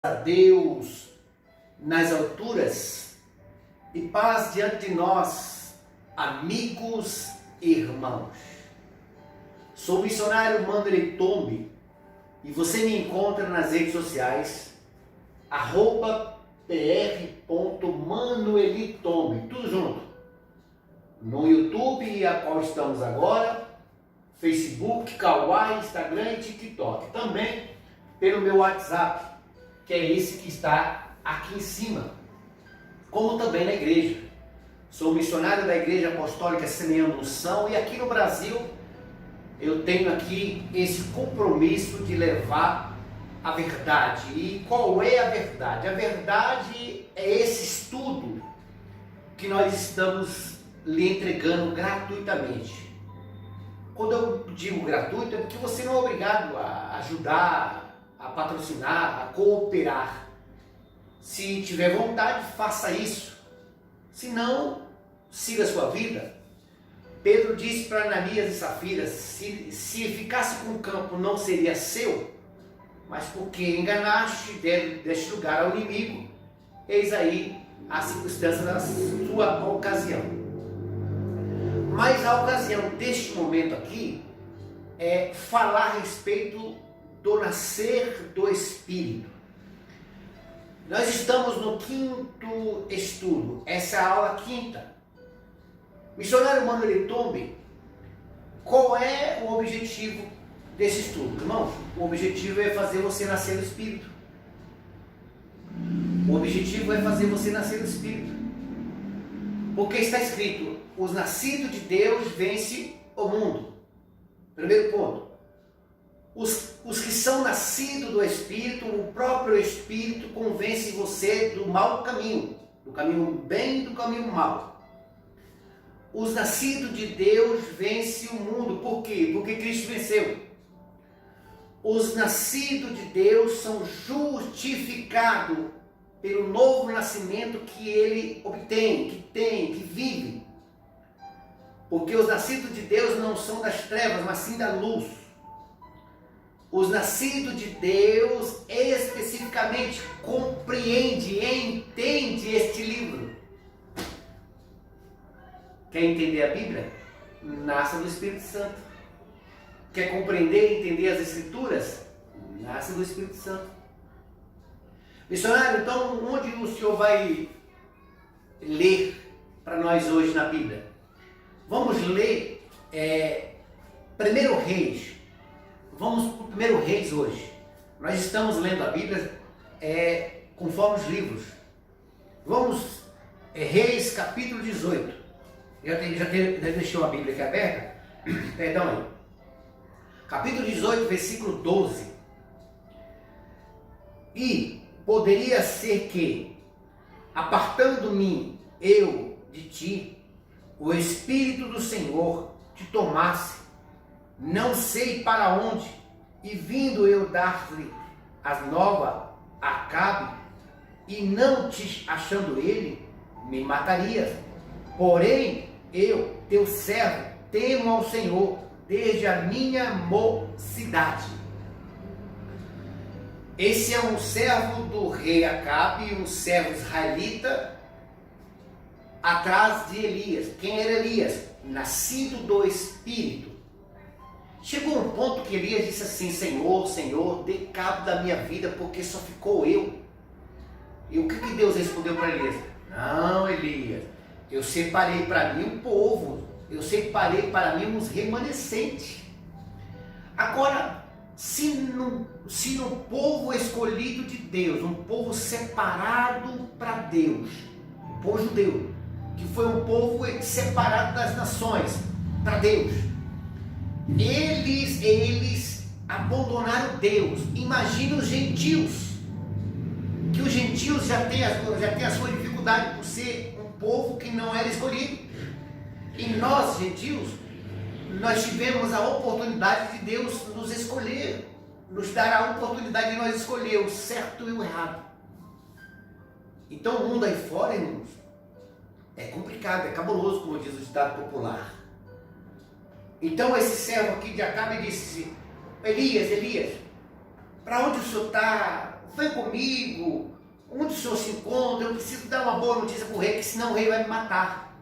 A Deus nas alturas e paz diante de nós, amigos e irmãos. Sou o missionário Manuel Tombe e você me encontra nas redes sociais @pr.manuelitombe, tudo junto. No YouTube, a qual estamos agora, Facebook, Kawaii, Instagram e TikTok. Também pelo meu WhatsApp, que é esse que está aqui em cima, como também na igreja. Sou missionário da Igreja Apostólica Semeando Unção e aqui no Brasil eu tenho aqui esse compromisso de levar a verdade. E qual é a verdade? A verdade é esse estudo que nós estamos lhe entregando gratuitamente. Quando eu digo gratuito é porque você não é obrigado a ajudar, a patrocinar, a cooperar. Se tiver vontade, faça isso. Se não, siga a sua vida. Pedro disse para Ananias e Safira, se ficasse com o campo não seria seu, mas porque enganaste, deste lugar ao inimigo, eis aí a circunstância da sua ocasião. Mas a ocasião deste momento aqui é falar a respeito do nascer do Espírito. Nós estamos no 5º estudo, essa é a aula 5ª. Missionário Manuel Tombe, qual é o objetivo desse estudo? Irmãos, o objetivo é fazer você nascer do Espírito. O objetivo é fazer você nascer do Espírito. Porque está escrito, os nascidos de Deus vencem o mundo. Primeiro ponto. Os que são nascidos do Espírito, o próprio Espírito convence você do mau caminho, do caminho bem e do caminho mau. Os nascidos de Deus vencem o mundo. Por quê? Porque Cristo venceu. Os nascidos de Deus são justificados pelo novo nascimento que ele obtém, que vive. Porque os nascidos de Deus não são das trevas, mas sim da luz. Os nascidos de Deus especificamente compreende e entende este livro. Quer entender a Bíblia? Nasça do Espírito Santo. Quer compreender e entender as Escrituras? Nasça do Espírito Santo. Missionário, então onde o senhor vai ler para nós hoje na Bíblia? Vamos ler 1 Reis. Vamos para o 1 Reis hoje. Nós estamos lendo a Bíblia conforme os livros. Vamos, Reis capítulo 18. Já deixou a Bíblia aqui aberta? Perdão aí. Capítulo 18, versículo 12. E poderia ser que, apartando-me eu de ti, o Espírito do Senhor te tomasse, não sei para onde, e vindo eu dar-lhe as novas a Acabe, e não te achando ele, me matarias. Porém, eu, teu servo, temo ao Senhor desde a minha mocidade. Esse é um servo do rei Acabe, um servo israelita, atrás de Elias. Quem era Elias? Nascido do Espírito. Chegou um ponto que Elias disse assim, Senhor, Senhor, dê cabo da minha vida, porque só ficou eu. E o que Deus respondeu para Elias? Não, Elias, eu separei para mim um povo, eu separei para mim uns remanescentes. Agora, se no povo escolhido de Deus, um povo separado para Deus, o povo judeu, que foi um povo separado das nações para Deus, eles abandonaram Deus. Imagina os gentios, que os gentios já têm a sua dificuldade por ser um povo que não era escolhido. E nós, gentios, nós tivemos a oportunidade de Deus nos escolher, nos dar a oportunidade de nós escolher o certo e o errado. Então o mundo aí fora, irmãos, é complicado, é cabuloso, como diz o ditado popular. Então esse servo aqui de Acabe disse, Elias, para onde o senhor está vem comigo, onde o senhor se encontra, eu preciso dar uma boa notícia para o rei, que senão o rei vai me matar.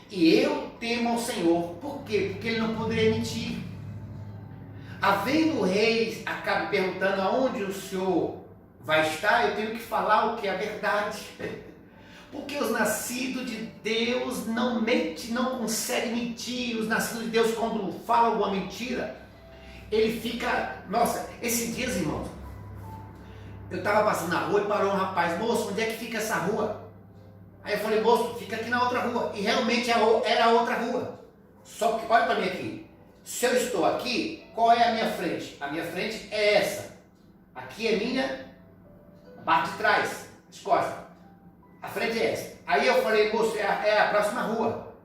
E eu temo ao Senhor. Por quê? Porque ele não poderia mentir. Havendo o rei acabe perguntando aonde o senhor vai estar, eu tenho que falar o que é a verdade. Porque os nascidos de Deus não mentem, não conseguem mentir. Os nascidos de Deus, quando falam alguma mentira, ele fica... Nossa, esses dias, irmãos, eu estava passando na rua e parou um rapaz: moço, onde é que fica essa rua? Aí eu falei: moço, fica aqui na outra rua. E realmente era a outra rua. Só que, olha para mim aqui. Se eu estou aqui, qual é a minha frente? A minha frente é essa. Aqui é minha parte de trás, as costas. A frente é essa. Aí eu falei: moço, é a próxima rua.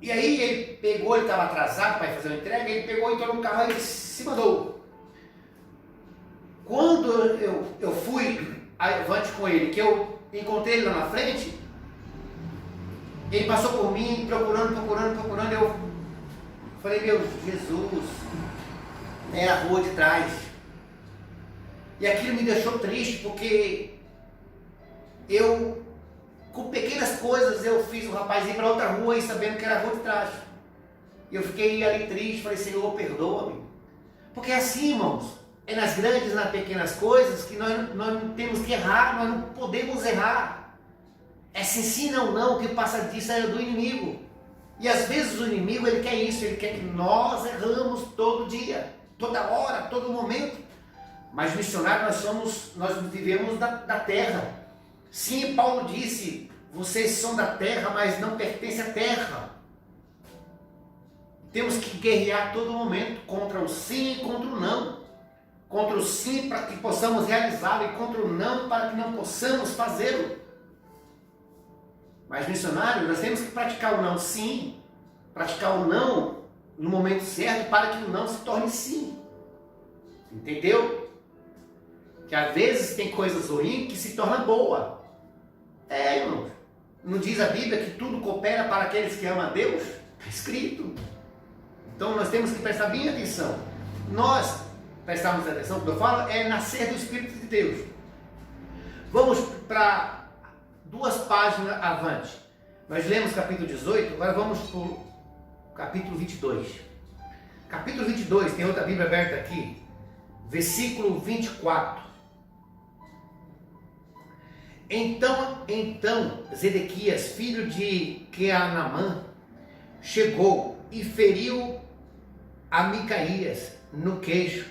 E aí ele pegou, ele estava atrasado para ir fazer uma entrega, ele pegou, entrou no carro e se mandou. Quando eu fui avante com ele, que eu encontrei ele lá na frente, ele passou por mim, procurando, eu falei: meu Jesus, é a rua de trás. E aquilo me deixou triste, porque eu, com pequenas coisas, eu fiz o rapaz ir para outra rua e sabendo que era a rua de trás. E eu fiquei ali triste, falei: Senhor, perdoa-me. Porque é assim, irmãos, é nas grandes e nas pequenas coisas que nós não temos que errar, nós não podemos errar. É sim, sim, não, não, que passa disso é do inimigo. E às vezes o inimigo, ele quer isso, ele quer que nós erramos todo dia, toda hora, todo momento. Mas missionários, nós vivemos da terra. Sim, Paulo disse: vocês são da terra, mas não pertencem à terra. Temos que guerrear todo momento contra o sim e contra o não. Contra o sim para que possamos realizá-lo e contra o não para que não possamos fazê-lo. Mas missionário, nós temos que praticar o não sim, praticar o não no momento certo para que o não se torne sim. Entendeu? Que às vezes tem coisas ruins que se tornam boa. Irmãos, não diz a Bíblia que tudo coopera para aqueles que amam a Deus? Está escrito. Então nós temos que prestar bem atenção. Nós prestarmos atenção, quando eu falo, é nascer do Espírito de Deus. Vamos para 2 páginas avante. Nós lemos capítulo 18, agora vamos para o capítulo 22. Capítulo 22, tem outra Bíblia aberta aqui, versículo 24. Então Zedequias, filho de Queanamã, chegou e feriu a Micaías no queixo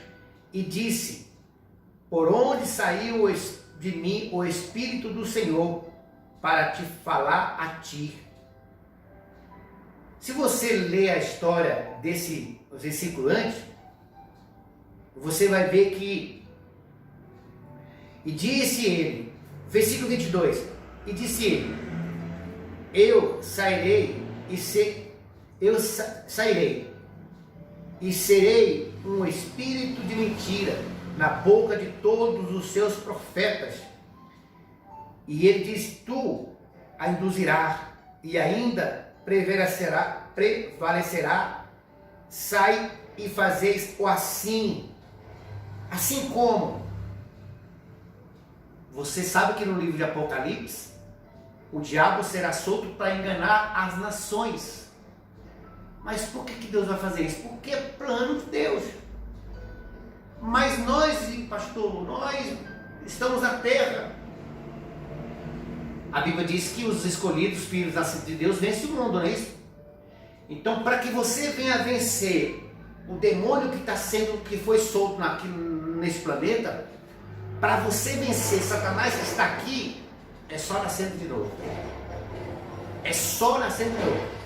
e disse: por onde saiu de mim o Espírito do Senhor para te falar a ti? Se você ler a história desse versículo antes, você vai ver que: e disse ele, versículo 22, e disse ele: eu sairei e serei um espírito de mentira na boca de todos os seus profetas. E ele diz: tu a induzirás e ainda prevalecerá. Sai e fazeis o assim. Assim como você sabe que no livro de Apocalipse o diabo será solto para enganar as nações. Mas por que Deus vai fazer isso? Porque é plano de Deus. Mas nós, pastor, nós estamos na terra. A Bíblia diz que os escolhidos, filhos nascidos de Deus, vencem o mundo, não é isso? Então, para que você venha vencer o demônio que foi solto aqui nesse planeta, para você vencer Satanás que está aqui, é só nascendo de novo. É só nascendo de novo.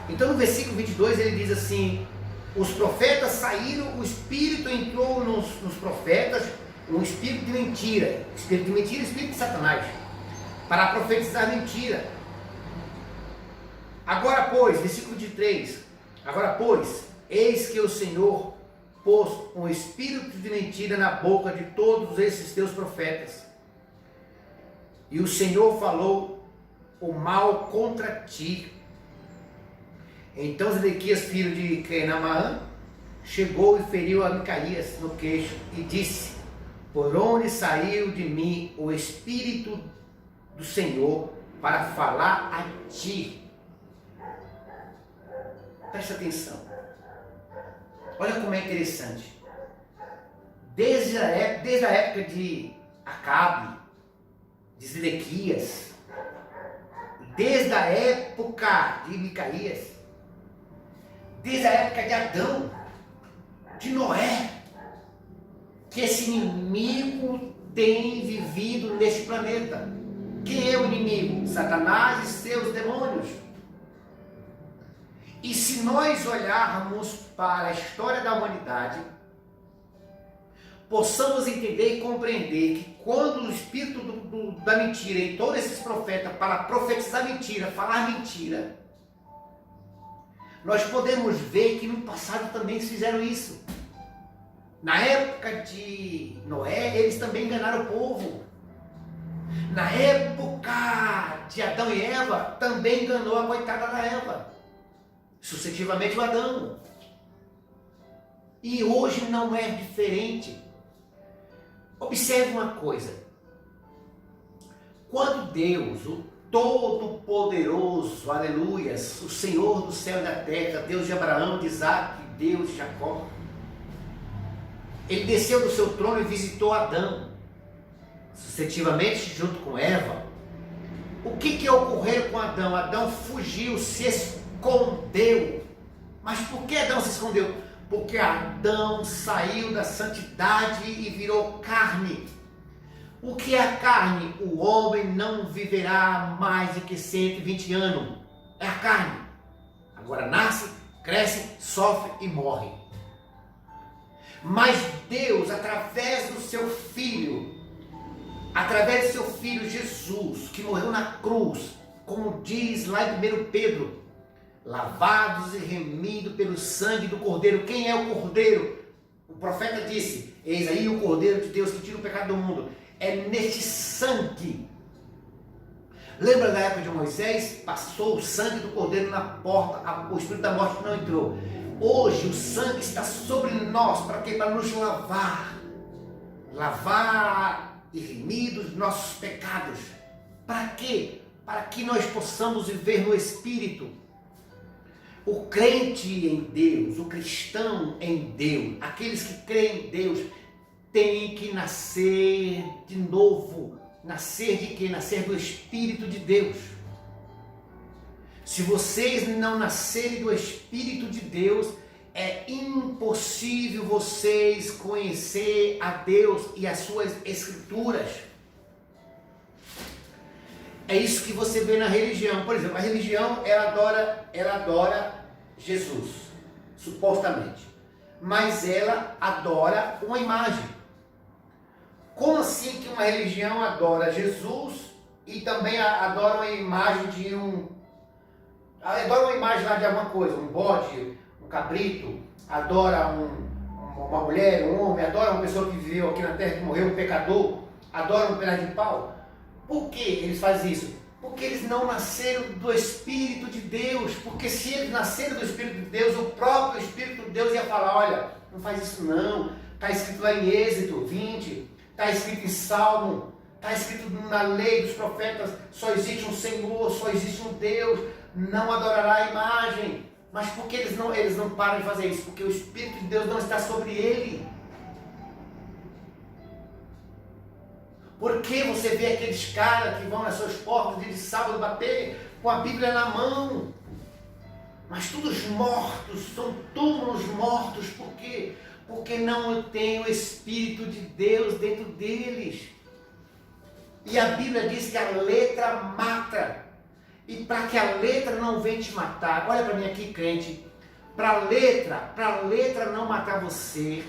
Então no versículo 22 ele diz assim: os profetas saíram, o Espírito entrou nos profetas, um espírito de mentira, espírito de Satanás, para profetizar mentira. Agora pois, versículo 23, agora pois, eis que o Senhor pôs um espírito de mentira na boca de todos esses teus profetas, e o Senhor falou o mal contra ti. Então Zedequias, filho de Queanamã, chegou e feriu a Micaías no queixo e disse: por onde saiu de mim o Espírito do Senhor para falar a ti. Presta atenção. Olha como é interessante. Desde a época de Acabe, de Zedequias, desde a época de Micaías, desde a época de Adão, de Noé, que esse inimigo tem vivido neste planeta. Quem é o inimigo? Satanás e seus demônios. E se nós olharmos para a história da humanidade, possamos entender e compreender que quando o espírito da mentira entrou nesses profetas para profetizar mentira, falar mentira, nós podemos ver que no passado também fizeram isso. Na época de Noé, eles também enganaram o povo. Na época de Adão e Eva, também enganou a coitada da Eva. Sucessivamente o Adão. E hoje não é diferente. Observe uma coisa. Quando Deus, o Todo-Poderoso, aleluias, o Senhor do céu e da terra, Deus de Abraão, de Isaac, Deus de Jacó, ele desceu do seu trono e visitou Adão, sucessivamente junto com Eva. O que ocorreu com Adão? Adão fugiu, se escondeu. Mas por que Adão se escondeu? Porque Adão saiu da santidade e virou carne. O que é a carne? O homem não viverá mais do que 120 anos. É a carne. Agora nasce, cresce, sofre e morre. Mas Deus, através do seu Filho Jesus, que morreu na cruz, como diz lá em 1 Pedro, lavados e remidos pelo sangue do Cordeiro. Quem é o Cordeiro? O profeta disse: eis aí o Cordeiro de Deus que tira o pecado do mundo. É neste sangue. Lembra da época de Moisés? Passou o sangue do Cordeiro na porta, o Espírito da morte não entrou. Hoje o sangue está sobre nós. Para quê? Para nos lavar. Lavar e remir dos nossos pecados. Para quê? Para que nós possamos viver no Espírito. O crente em Deus, o cristão em Deus, aqueles que creem em Deus, têm que nascer de novo. Nascer de quê? Nascer do Espírito de Deus. Se vocês não nascerem do Espírito de Deus, é impossível vocês conhecer a Deus e as suas Escrituras. É isso que você vê na religião. Por exemplo, a religião, ela adora Jesus, supostamente. Mas ela adora uma imagem. Como assim que uma religião adora Jesus e também adora uma imagem de adora uma imagem lá de alguma coisa, um bode, um cabrito, adora uma mulher, um homem, adora uma pessoa que viveu aqui na terra, que morreu, um pecador, adora um pedaço de pau? Por que eles fazem isso? Porque eles não nasceram do Espírito de Deus. Porque se eles nasceram do Espírito de Deus, o próprio Espírito de Deus ia falar: olha, não faz isso não. Está escrito lá em Êxodo 20, está escrito em Salmo, está escrito na lei dos profetas: só existe um Senhor, só existe um Deus, não adorará a imagem. Mas por que eles não param de fazer isso? Porque o Espírito de Deus não está sobre ele. Por que você vê aqueles caras que vão nas suas portas de sábado bater com a Bíblia na mão? Mas todos mortos, são túmulos mortos. Por quê? Porque não tem o Espírito de Deus dentro deles. E a Bíblia diz que a letra mata. E para que a letra não venha te matar, olha para mim aqui, crente, para a letra não matar você,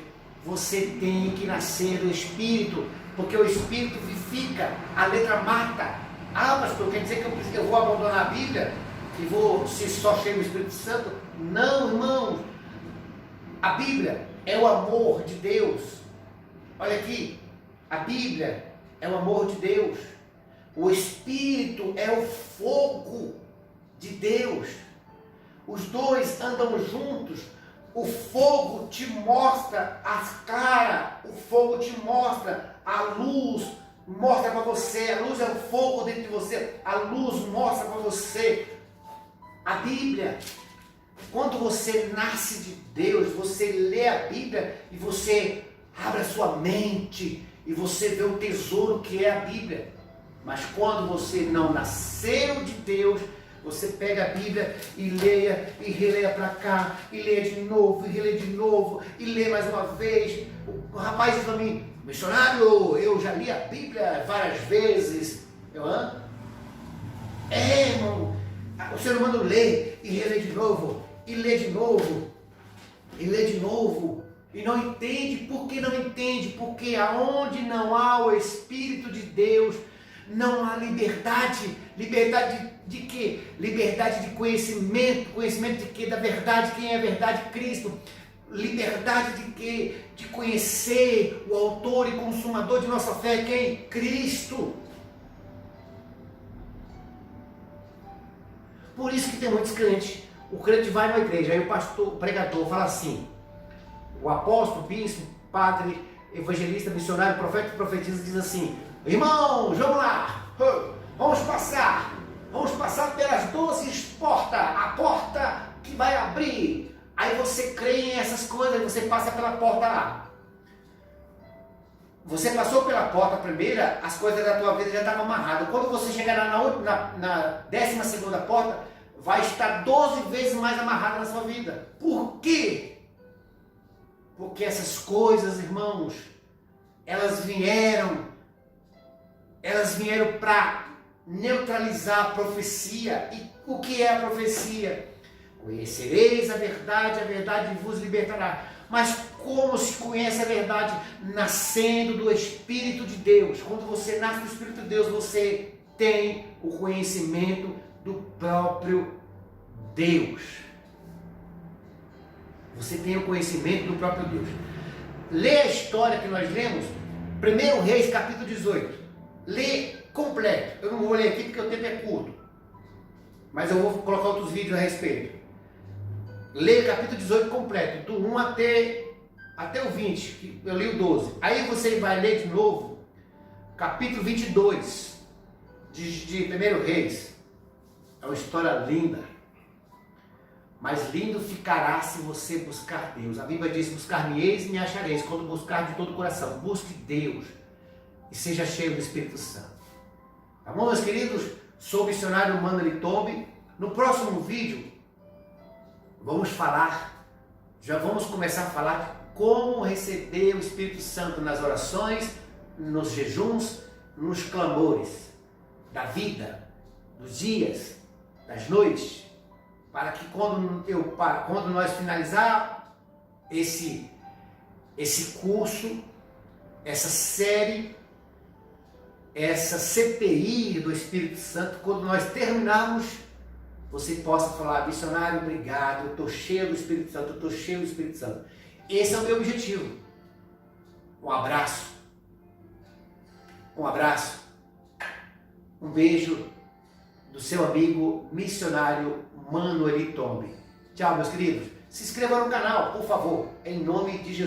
você tem que nascer do Espírito, porque o Espírito vivifica, a letra mata. Ah, pastor, quer dizer que eu vou abandonar a Bíblia e vou ser só cheio do Espírito Santo? Não, irmãos, a Bíblia é o amor de Deus. Olha aqui, a Bíblia é o amor de Deus. O Espírito é o fogo de Deus. Os dois andam juntos. O fogo te mostra as claras, o fogo te mostra A luz mostra para você, a luz é o fogo dentro de você, a luz mostra para você a Bíblia. Quando você nasce de Deus, você lê a Bíblia e você abre a sua mente e você vê o tesouro que é a Bíblia. Mas quando você não nasceu de Deus, você pega a Bíblia e leia, e releia para cá, e leia de novo, e relê de novo, e lê mais uma vez. O rapaz diz para mim, missionário, eu já li a Bíblia várias vezes. Irmão, o ser humano lê e relê de novo, e lê de novo, e lê de novo, e não entende. Por que não entende? Porque aonde não há o Espírito de Deus, não há liberdade. Liberdade de quê? Liberdade de conhecimento. Conhecimento de quê? Da verdade. Quem é a verdade? Cristo. Liberdade de quê? De conhecer o autor e consumador de nossa fé. Quem? Cristo. Por isso que tem muitos crentes. O crente vai na igreja, aí o pastor, o pregador fala assim, o apóstolo, bispo, padre, evangelista, missionário, profeta e profetisa diz assim, irmãos, vamos lá, vamos passar pelas 12 portas, a porta que vai abrir. Aí você crê em essas coisas, você passa pela porta lá. Você passou pela porta primeira, as coisas da tua vida já estavam amarradas. Quando você chegar na 12ª porta, vai estar 12 vezes mais amarrada na sua vida. Por quê? Porque essas coisas, irmãos, elas vieram para neutralizar a profecia. E o que é a profecia? Conhecereis a verdade vos libertará. Mas como se conhece a verdade? Nascendo do Espírito de Deus. Quando você nasce do Espírito de Deus, você tem o conhecimento do próprio Deus. Você tem o conhecimento do próprio Deus. Lê a história que nós lemos, 1 Reis, capítulo 18. Lê completo. Eu não vou ler aqui porque o tempo é curto, mas eu vou colocar outros vídeos a respeito. Lê capítulo 18 completo, do 1 até o 20, que eu li o 12. Aí você vai ler de novo, capítulo 22 de 1 Reis. É uma história linda, mas lindo ficará se você buscar Deus. A Bíblia diz, buscar-me-eis e me achareis, quando buscar de todo o coração. Busque Deus e seja cheio do Espírito Santo. Tá bom, meus queridos? Sou o missionário Manuel Tombi. No próximo vídeo, já vamos começar a falar de como receber o Espírito Santo nas orações, nos jejuns, nos clamores da vida, dos dias, das noites, para que quando nós finalizar esse curso, essa série, essa CPI do Espírito Santo, quando nós terminarmos, você possa falar, missionário, obrigado, eu estou cheio do Espírito Santo, eu estou cheio do Espírito Santo. Esse é o meu objetivo. Um abraço. Um beijo do seu amigo missionário Manuel Tombi. Tchau, meus queridos. Se inscreva no canal, por favor, em nome de Jesus.